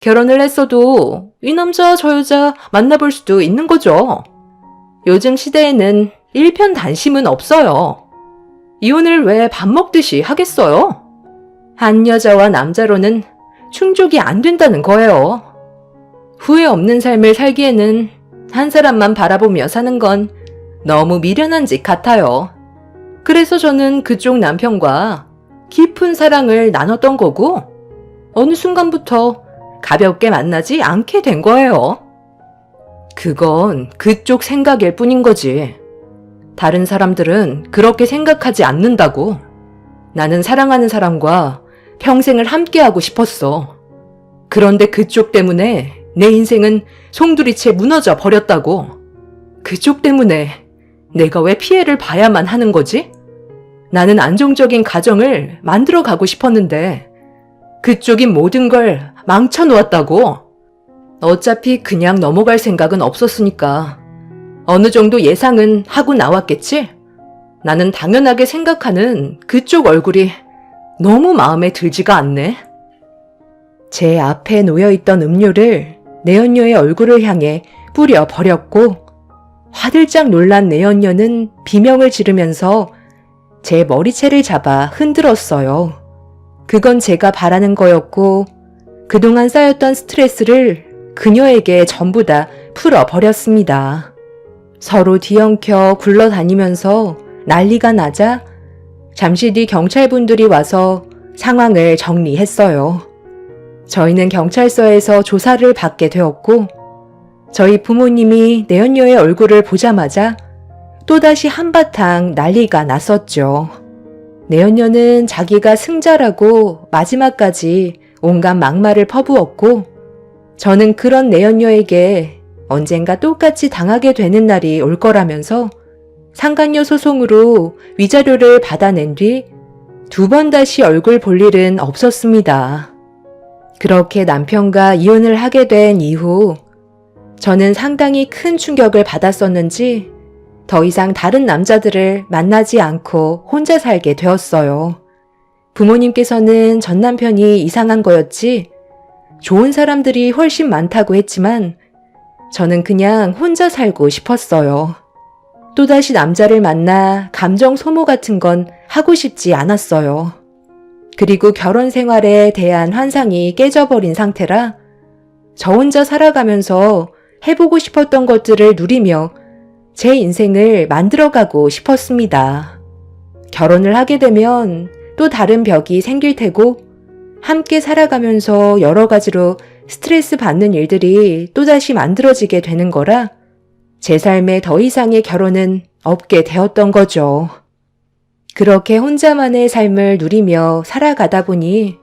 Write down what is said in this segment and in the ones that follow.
결혼을 했어도 이 남자 저 여자 만나볼 수도 있는 거죠. 요즘 시대에는 일편단심은 없어요. 이혼을 왜 밥 먹듯이 하겠어요? 한 여자와 남자로는 충족이 안 된다는 거예요. 후회 없는 삶을 살기에는 한 사람만 바라보며 사는 건 너무 미련한 짓 같아요. 그래서 저는 그쪽 남편과 깊은 사랑을 나눴던 거고, 어느 순간부터 가볍게 만나지 않게 된 거예요. 그건 그쪽 생각일 뿐인 거지. 다른 사람들은 그렇게 생각하지 않는다고. 나는 사랑하는 사람과 평생을 함께하고 싶었어. 그런데 그쪽 때문에 내 인생은 송두리째 무너져 버렸다고. 그쪽 때문에 내가 왜 피해를 봐야만 하는 거지? 나는 안정적인 가정을 만들어 가고 싶었는데 그쪽이 모든 걸 망쳐놓았다고. 어차피 그냥 넘어갈 생각은 없었으니까 어느 정도 예상은 하고 나왔겠지? 나는 당연하게 생각하는 그쪽 얼굴이 너무 마음에 들지가 않네. 제 앞에 놓여있던 음료를 내연녀의 얼굴을 향해 뿌려 버렸고, 화들짝 놀란 내연녀는 비명을 지르면서 제 머리채를 잡아 흔들었어요. 그건 제가 바라는 거였고, 그동안 쌓였던 스트레스를 그녀에게 전부 다 풀어버렸습니다. 서로 뒤엉켜 굴러다니면서 난리가 나자 잠시 뒤 경찰분들이 와서 상황을 정리했어요. 저희는 경찰서에서 조사를 받게 되었고, 저희 부모님이 내연녀의 얼굴을 보자마자 또다시 한바탕 난리가 났었죠. 내연녀는 자기가 승자라고 마지막까지 온갖 막말을 퍼부었고, 저는 그런 내연녀에게 언젠가 똑같이 당하게 되는 날이 올 거라면서 상간녀 소송으로 위자료를 받아낸 뒤 2번 다시 얼굴 볼 일은 없었습니다. 그렇게 남편과 이혼을 하게 된 이후 저는 상당히 큰 충격을 받았었는지 더 이상 다른 남자들을 만나지 않고 혼자 살게 되었어요. 부모님께서는 전 남편이 이상한 거였지 좋은 사람들이 훨씬 많다고 했지만 저는 그냥 혼자 살고 싶었어요. 또다시 남자를 만나 감정 소모 같은 건 하고 싶지 않았어요. 그리고 결혼 생활에 대한 환상이 깨져버린 상태라 저 혼자 살아가면서 해보고 싶었던 것들을 누리며 제 인생을 만들어가고 싶었습니다. 결혼을 하게 되면 또 다른 벽이 생길 테고 함께 살아가면서 여러 가지로 스트레스 받는 일들이 또다시 만들어지게 되는 거라 제 삶에 더 이상의 결혼은 없게 되었던 거죠. 그렇게 혼자만의 삶을 누리며 살아가다 보니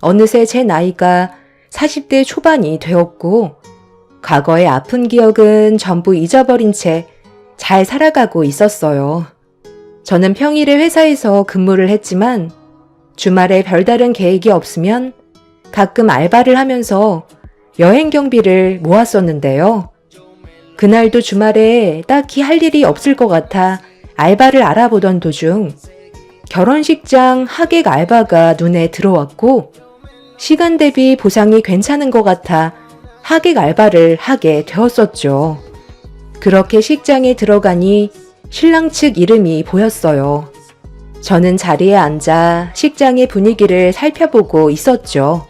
어느새 제 나이가 40대 초반이 되었고 과거의 아픈 기억은 전부 잊어버린 채 잘 살아가고 있었어요. 저는 평일에 회사에서 근무를 했지만 주말에 별다른 계획이 없으면 가끔 알바를 하면서 여행 경비를 모았었는데요. 그날도 주말에 딱히 할 일이 없을 것 같아 알바를 알아보던 도중 결혼식장 하객 알바가 눈에 들어왔고 시간 대비 보상이 괜찮은 것 같아 하객 알바를 하게 되었었죠. 그렇게 식장에 들어가니 신랑 측 이름이 보였어요. 저는 자리에 앉아 식장의 분위기를 살펴보고 있었죠.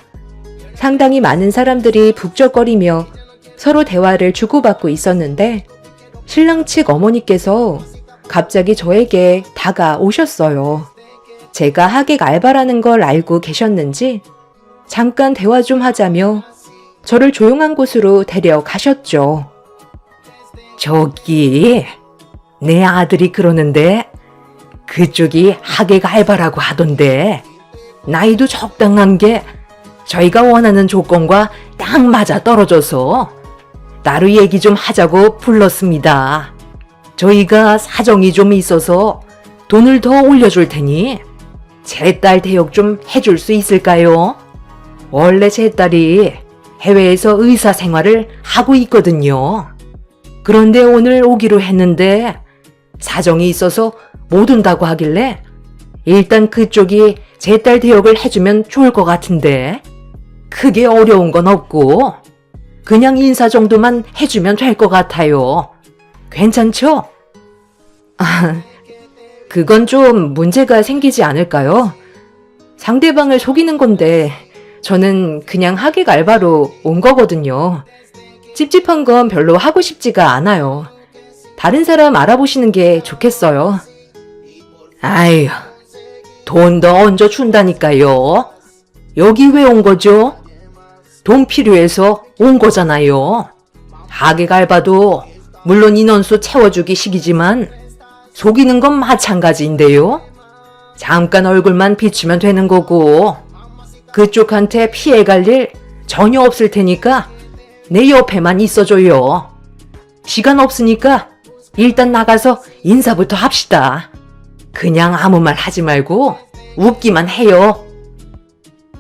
상당히 많은 사람들이 북적거리며 서로 대화를 주고받고 있었는데 신랑 측 어머니께서 갑자기 저에게 다가오셨어요. 제가 하객 알바라는 걸 알고 계셨는지 잠깐 대화 좀 하자며 저를 조용한 곳으로 데려가셨죠. 저기, 내 아들이 그러는데 그쪽이 하객 알바라고 하던데 나이도 적당한 게 저희가 원하는 조건과 딱 맞아 떨어져서 따로 얘기 좀 하자고 불렀습니다. 저희가 사정이 좀 있어서 돈을 더 올려줄 테니 제 딸 대역 좀 해줄 수 있을까요? 원래 제 딸이 해외에서 의사 생활을 하고 있거든요. 그런데 오늘 오기로 했는데 사정이 있어서 못 온다고 하길래 일단 그쪽이 제 딸 대역을 해주면 좋을 것 같은데 크게 어려운 건 없고 그냥 인사 정도만 해주면 될 것 같아요. 괜찮죠? 아, 그건 좀 문제가 생기지 않을까요? 상대방을 속이는 건데 저는 그냥 하객 알바로 온 거거든요. 찝찝한 건 별로 하고 싶지가 않아요. 다른 사람 알아보시는 게 좋겠어요. 아휴, 돈 더 얹어 준다니까요. 여기 왜 온 거죠? 돈 필요해서 온 거잖아요. 하객 알바도 물론 인원수 채워주기 식이지만 속이는 건 마찬가지인데요. 잠깐 얼굴만 비추면 되는 거고 그쪽한테 피해갈 일 전혀 없을 테니까 내 옆에만 있어줘요. 시간 없으니까 일단 나가서 인사부터 합시다. 그냥 아무 말 하지 말고 웃기만 해요.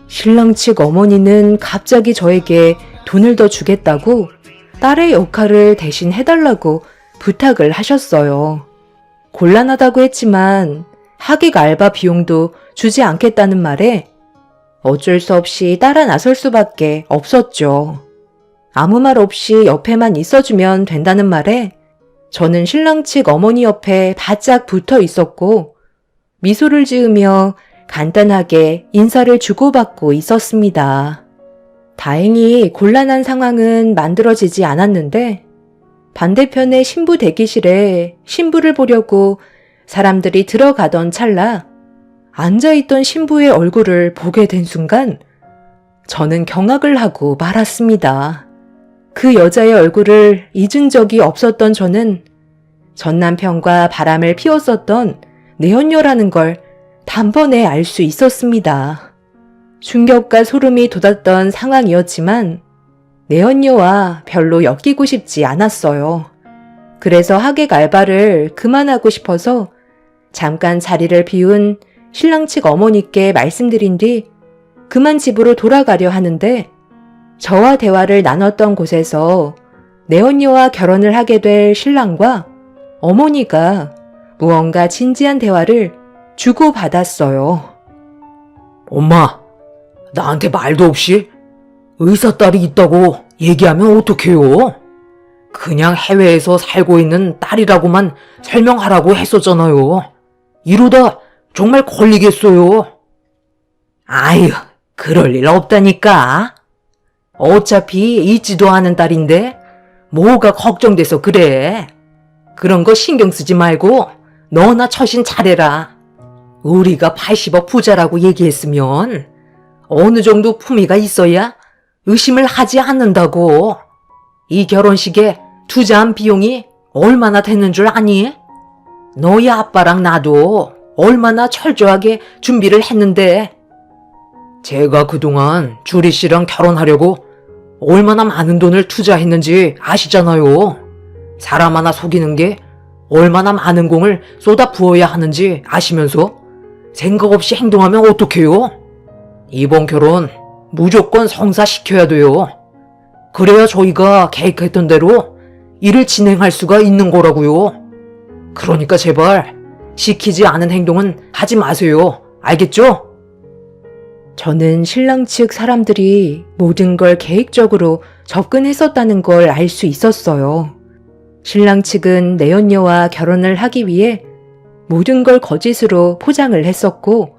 신랑 측 어머니는 갑자기 저에게 돈을 더 주겠다고 딸의 역할을 대신 해달라고 부탁을 하셨어요. 곤란하다고 했지만 하객 알바 비용도 주지 않겠다는 말에 어쩔 수 없이 따라 나설 수밖에 없었죠. 아무 말 없이 옆에만 있어주면 된다는 말에 저는 신랑 측 어머니 옆에 바짝 붙어 있었고 미소를 지으며 간단하게 인사를 주고받고 있었습니다. 다행히 곤란한 상황은 만들어지지 않았는데 반대편의 신부 대기실에 신부를 보려고 사람들이 들어가던 찰나 앉아있던 신부의 얼굴을 보게 된 순간 저는 경악을 하고 말았습니다. 그 여자의 얼굴을 잊은 적이 없었던 저는 전 남편과 바람을 피웠었던 내연녀라는 걸 단번에 알 수 있었습니다. 충격과 소름이 돋았던 상황이었지만 내연녀와 별로 엮이고 싶지 않았어요. 그래서 하객 알바를 그만하고 싶어서 잠깐 자리를 비운 신랑 측 어머니께 말씀드린 뒤 그만 집으로 돌아가려 하는데 저와 대화를 나눴던 곳에서 내연녀와 결혼을 하게 될 신랑과 어머니가 무언가 진지한 대화를 주고받았어요. 엄마, 나한테 말도 없이 의사 딸이 있다고 얘기하면 어떡해요? 그냥 해외에서 살고 있는 딸이라고만 설명하라고 했었잖아요. 이러다 정말 걸리겠어요. 아유, 그럴 일 없다니까. 어차피 있지도 않은 딸인데 뭐가 걱정돼서 그래. 그런 거 신경 쓰지 말고 너나 처신 잘해라. 우리가 80억 부자라고 얘기했으면 어느 정도 품위가 있어야 의심을 하지 않는다고. 이 결혼식에 투자한 비용이 얼마나 되는 줄 아니? 너희 아빠랑 나도 얼마나 철저하게 준비를 했는데. 제가 그동안 주리 씨랑 결혼하려고 얼마나 많은 돈을 투자했는지 아시잖아요. 사람 하나 속이는 게 얼마나 많은 공을 쏟아 부어야 하는지 아시면서 생각 없이 행동하면 어떡해요? 이번 결혼 무조건 성사시켜야 돼요. 그래야 저희가 계획했던 대로 일을 진행할 수가 있는 거라고요. 그러니까 제발 시키지 않은 행동은 하지 마세요. 알겠죠? 저는 신랑 측 사람들이 모든 걸 계획적으로 접근했었다는 걸 알 수 있었어요. 신랑 측은 내연녀와 결혼을 하기 위해 모든 걸 거짓으로 포장을 했었고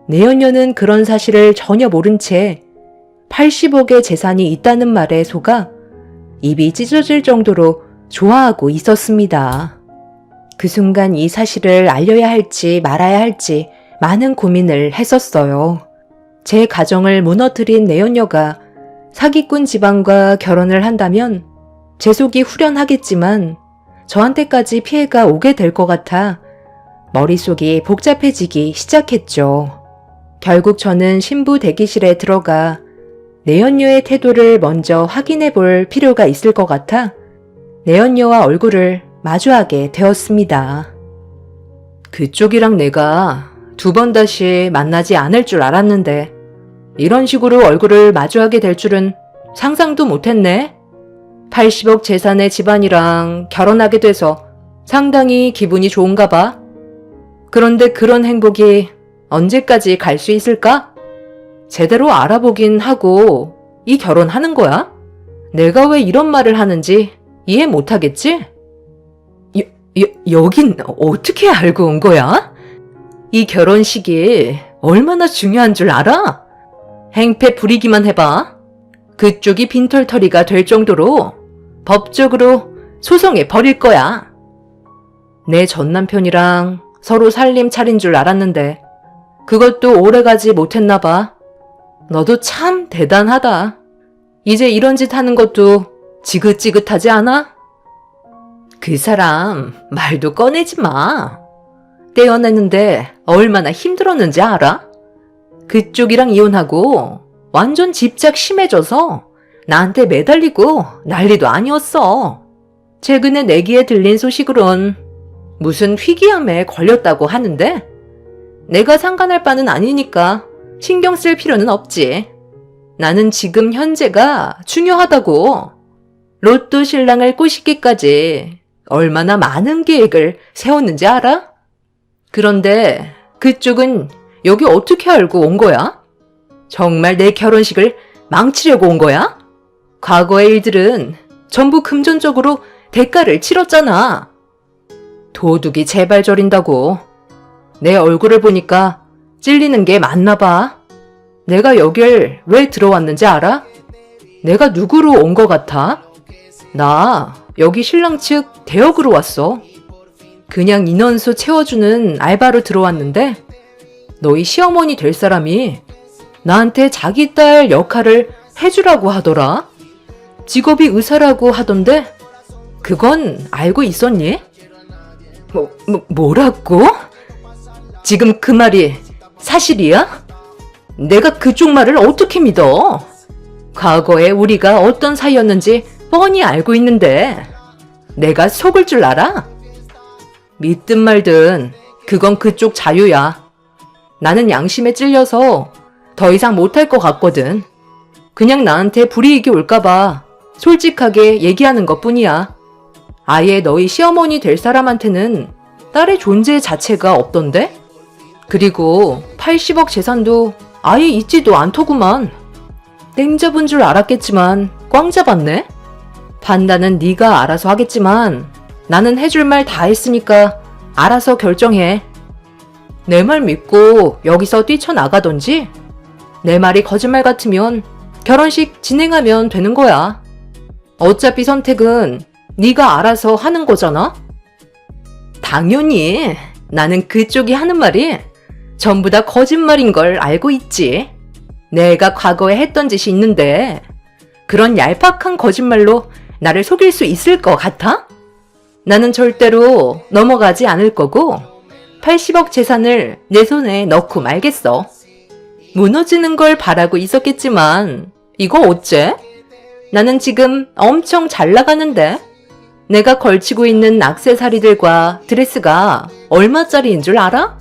내연녀는 그런 사실을 전혀 모른 채 80억의 재산이 있다는 말에 속아 입이 찢어질 정도로 좋아하고 있었습니다. 그 순간 이 사실을 알려야 할지 말아야 할지 많은 고민을 했었어요. 제 가정을 무너뜨린 내연녀가 사기꾼 집안과 결혼을 한다면 제 속이 후련하겠지만 저한테까지 피해가 오게 될 것 같아 머릿속이 복잡해지기 시작했죠. 결국 저는 신부 대기실에 들어가 내연녀의 태도를 먼저 확인해 볼 필요가 있을 것 같아 내연녀와 얼굴을 마주하게 되었습니다. 그쪽이랑 내가 2번 다시 만나지 않을 줄 알았는데 이런 식으로 얼굴을 마주하게 될 줄은 상상도 못했네. 80억 재산의 집안이랑 결혼하게 돼서 상당히 기분이 좋은가 봐. 그런데 그런 행복이 언제까지 갈 수 있을까? 제대로 알아보긴 하고 이 결혼하는 거야? 내가 왜 이런 말을 하는지 이해 못하겠지? 여긴 어떻게 알고 온 거야? 이 결혼식이 얼마나 중요한 줄 알아? 행패 부리기만 해봐. 그쪽이 빈털터리가 될 정도로 법적으로 소송해 버릴 거야. 내 전 남편이랑 서로 살림 차린 줄 알았는데 그것도 오래가지 못했나 봐. 너도 참 대단하다. 이제 이런 짓 하는 것도 지긋지긋하지 않아? 그 사람 말도 꺼내지 마. 떼어내는데 얼마나 힘들었는지 알아? 그쪽이랑 이혼하고 완전 집착 심해져서 나한테 매달리고 난리도 아니었어. 최근에 내 귀에 들린 소식으론 무슨 희귀암에 걸렸다고 하는데 내가 상관할 바는 아니니까 신경 쓸 필요는 없지. 나는 지금 현재가 중요하다고. 로또 신랑을 꼬시기까지 얼마나 많은 계획을 세웠는지 알아? 그런데 그쪽은 여기 어떻게 알고 온 거야? 정말 내 결혼식을 망치려고 온 거야? 과거의 일들은 전부 금전적으로 대가를 치렀잖아. 도둑이 제발 저린다고. 내 얼굴을 보니까 찔리는 게 맞나 봐. 내가 여길 왜 들어왔는지 알아? 내가 누구로 온 것 같아? 나 여기 신랑 측 대역으로 왔어. 그냥 인원수 채워주는 알바로 들어왔는데 너희 시어머니 될 사람이 나한테 자기 딸 역할을 해주라고 하더라. 직업이 의사라고 하던데 그건 알고 있었니? 뭐라고? 지금 그 말이 사실이야? 내가 그쪽 말을 어떻게 믿어? 과거에 우리가 어떤 사이였는지 뻔히 알고 있는데 내가 속을 줄 알아? 믿든 말든 그건 그쪽 자유야. 나는 양심에 찔려서 더 이상 못할 것 같거든. 그냥 나한테 불이익이 올까봐 솔직하게 얘기하는 것뿐이야. 아예 너희 시어머니 될 사람한테는 딸의 존재 자체가 없던데? 그리고 80억 재산도 아예 있지도 않더구만. 땡 잡은 줄 알았겠지만 꽝 잡았네? 판단은 네가 알아서 하겠지만 나는 해줄 말 다 했으니까 알아서 결정해. 내 말 믿고 여기서 뛰쳐나가던지 내 말이 거짓말 같으면 결혼식 진행하면 되는 거야. 어차피 선택은 네가 알아서 하는 거잖아? 당연히 나는 그쪽이 하는 말이 전부 다 거짓말인 걸 알고 있지. 내가 과거에 했던 짓이 있는데 그런 얄팍한 거짓말로 나를 속일 수 있을 것 같아? 나는 절대로 넘어가지 않을 거고 80억 재산을 내 손에 넣고 말겠어. 무너지는 걸 바라고 있었겠지만 이거 어째? 나는 지금 엄청 잘 나가는데 내가 걸치고 있는 액세서리들과 드레스가 얼마짜리인 줄 알아?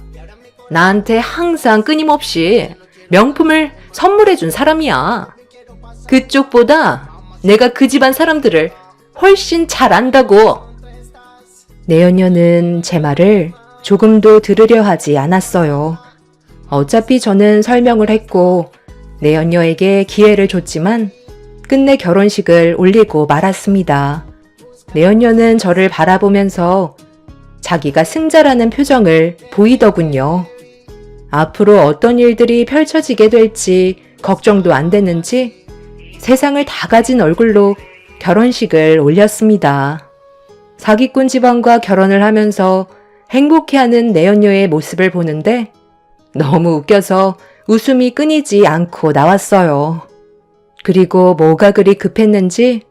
나한테 항상 끊임없이 명품을 선물해준 사람이야. 그쪽보다 내가 그 집안 사람들을 훨씬 잘 안다고. 내연녀는 제 말을 조금도 들으려 하지 않았어요. 어차피 저는 설명을 했고 내연녀에게 기회를 줬지만 끝내 결혼식을 올리고 말았습니다. 내연녀는 저를 바라보면서 자기가 승자라는 표정을 보이더군요. 앞으로 어떤 일들이 펼쳐지게 될지 걱정도 안 되는지 세상을 다 가진 얼굴로 결혼식을 올렸습니다. 사기꾼 집안과 결혼을 하면서 행복해하는 내연녀의 모습을 보는데 너무 웃겨서 웃음이 끊이지 않고 나왔어요. 그리고 뭐가 그리 급했는지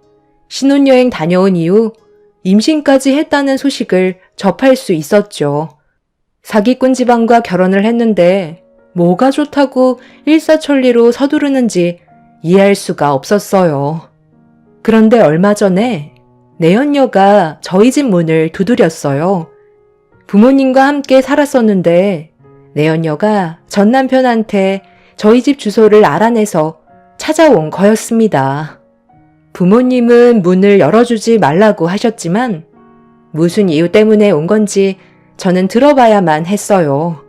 신혼여행 다녀온 이후 임신까지 했다는 소식을 접할 수 있었죠. 사기꾼 집안과 결혼을 했는데 뭐가 좋다고 일사천리로 서두르는지 이해할 수가 없었어요. 그런데 얼마 전에 내연녀가 저희 집 문을 두드렸어요. 부모님과 함께 살았었는데 내연녀가 전 남편한테 저희 집 주소를 알아내서 찾아온 거였습니다. 부모님은 문을 열어주지 말라고 하셨지만 무슨 이유 때문에 온 건지 저는 들어봐야만 했어요.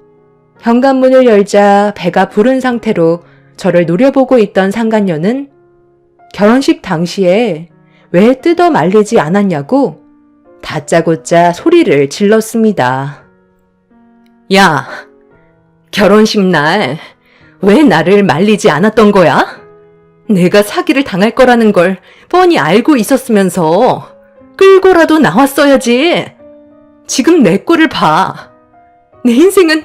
현관문을 열자 배가 부른 상태로 저를 노려보고 있던 상간녀는 결혼식 당시에 왜 뜯어 말리지 않았냐고 다짜고짜 소리를 질렀습니다. 야, 결혼식 날 왜 나를 말리지 않았던 거야? 내가 사기를 당할 거라는 걸 뻔히 알고 있었으면서 끌고라도 나왔어야지. 지금 내 꼴을 봐. 내 인생은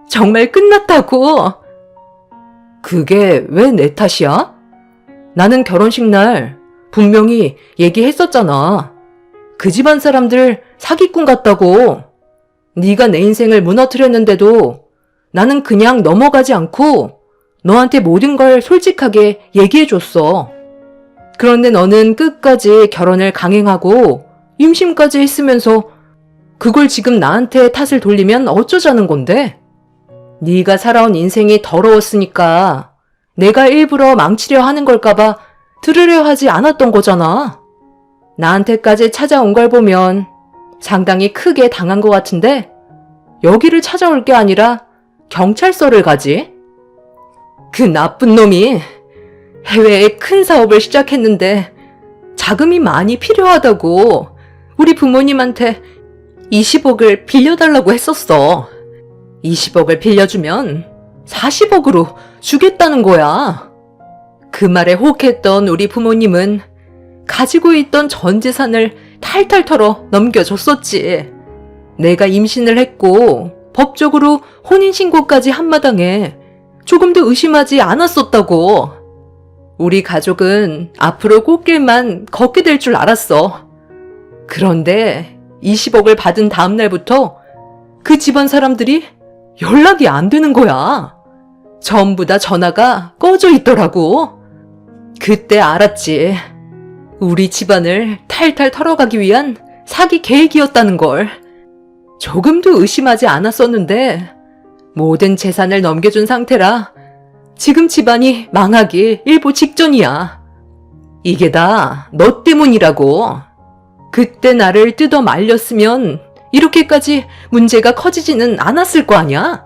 정말 끝났다고. 그게 왜 내 탓이야? 나는 결혼식 날 분명히 얘기했었잖아. 그 집안 사람들 사기꾼 같다고. 네가 내 인생을 무너뜨렸는데도 나는 그냥 넘어가지 않고 너한테 모든 걸 솔직하게 얘기해줬어. 그런데 너는 끝까지 결혼을 강행하고 임신까지 했으면서 그걸 지금 나한테 탓을 돌리면 어쩌자는 건데? 네가 살아온 인생이 더러웠으니까 내가 일부러 망치려 하는 걸까봐 들으려 하지 않았던 거잖아. 나한테까지 찾아온 걸 보면 상당히 크게 당한 것 같은데 여기를 찾아올 게 아니라 경찰서를 가지? 그 나쁜 놈이 해외에 큰 사업을 시작했는데 자금이 많이 필요하다고 우리 부모님한테 20억을 빌려달라고 했었어. 20억을 빌려주면 40억으로 주겠다는 거야. 그 말에 혹했던 우리 부모님은 가지고 있던 전 재산을 탈탈 털어 넘겨줬었지. 내가 임신을 했고 법적으로 혼인신고까지 한마당에 조금도 의심하지 않았었다고. 우리 가족은 앞으로 꽃길만 걷게 될 줄 알았어. 그런데 20억을 받은 다음 날부터 그 집안 사람들이 연락이 안 되는 거야. 전부 다 전화가 꺼져 있더라고. 그때 알았지. 우리 집안을 탈탈 털어가기 위한 사기 계획이었다는 걸. 조금도 의심하지 않았었는데 모든 재산을 넘겨준 상태라 지금 집안이 망하기 일보 직전이야. 이게 다 너 때문이라고. 그때 나를 뜯어 말렸으면 이렇게까지 문제가 커지지는 않았을 거 아니야?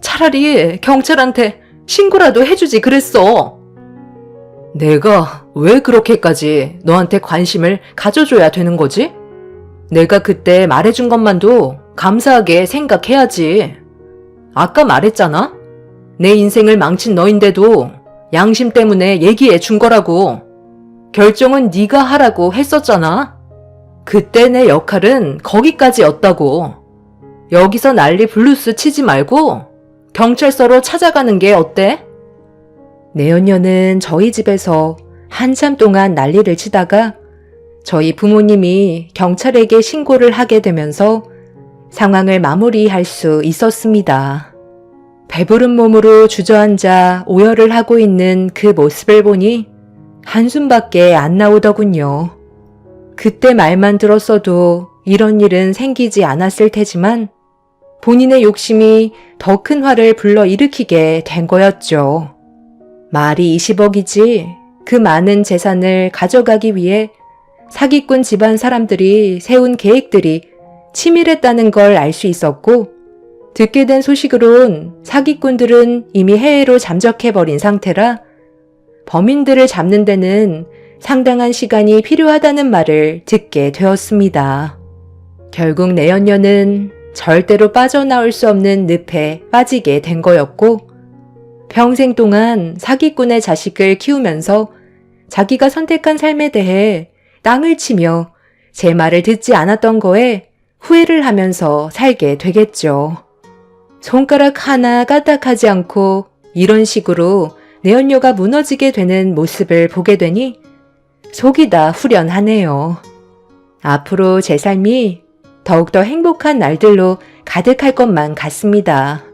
차라리 경찰한테 신고라도 해주지 그랬어. 내가 왜 그렇게까지 너한테 관심을 가져줘야 되는 거지? 내가 그때 말해준 것만도 감사하게 생각해야지. 아까 말했잖아? 내 인생을 망친 너인데도 양심 때문에 얘기해 준 거라고. 결정은 네가 하라고 했었잖아. 그때 내 역할은 거기까지였다고. 여기서 난리 블루스 치지 말고 경찰서로 찾아가는 게 어때? 내연녀는 저희 집에서 한참 동안 난리를 치다가 저희 부모님이 경찰에게 신고를 하게 되면서 상황을 마무리할 수 있었습니다. 배부른 몸으로 주저앉아 오열을 하고 있는 그 모습을 보니 한숨밖에 안 나오더군요. 그때 말만 들었어도 이런 일은 생기지 않았을 테지만 본인의 욕심이 더 큰 화를 불러일으키게 된 거였죠. 말이 20억이지 그 많은 재산을 가져가기 위해 사기꾼 집안 사람들이 세운 계획들이 치밀했다는 걸 알 수 있었고 듣게 된 소식으론 사기꾼들은 이미 해외로 잠적해버린 상태라 범인들을 잡는 데는 상당한 시간이 필요하다는 말을 듣게 되었습니다. 결국 내연녀는 절대로 빠져나올 수 없는 늪에 빠지게 된 거였고 평생 동안 사기꾼의 자식을 키우면서 자기가 선택한 삶에 대해 땅을 치며 제 말을 듣지 않았던 거에 후회를 하면서 살게 되겠죠. 손가락 하나 까딱하지 않고 이런 식으로 내연녀가 무너지게 되는 모습을 보게 되니 속이 다 후련하네요. 앞으로 제 삶이 더욱더 행복한 날들로 가득할 것만 같습니다.